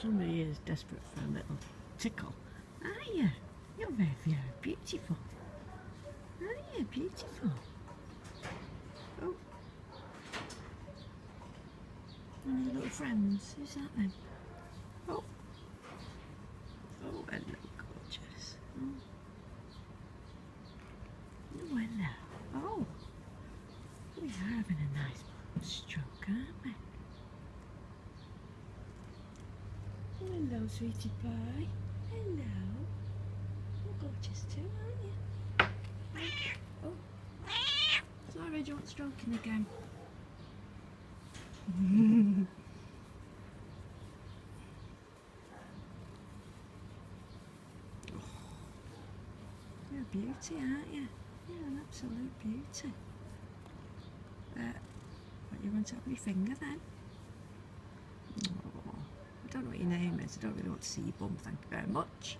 Somebody is desperate for a little tickle. Are you? You're very, very beautiful. Are you beautiful? Oh. One of your little friends. Who's that then? Oh. Oh, hello, gorgeous. Oh. Oh, hello. Oh. We are having a nice stroke, aren't we? Hello, sweetie pie. Hello. You're gorgeous too, aren't you? Oh. Sorry, do you want stroking again? You're a beauty, aren't you? You're an absolute beauty. What, you want to have your finger then? Oh, I don't know what your name is. I don't really want to see your bum, thank you very much.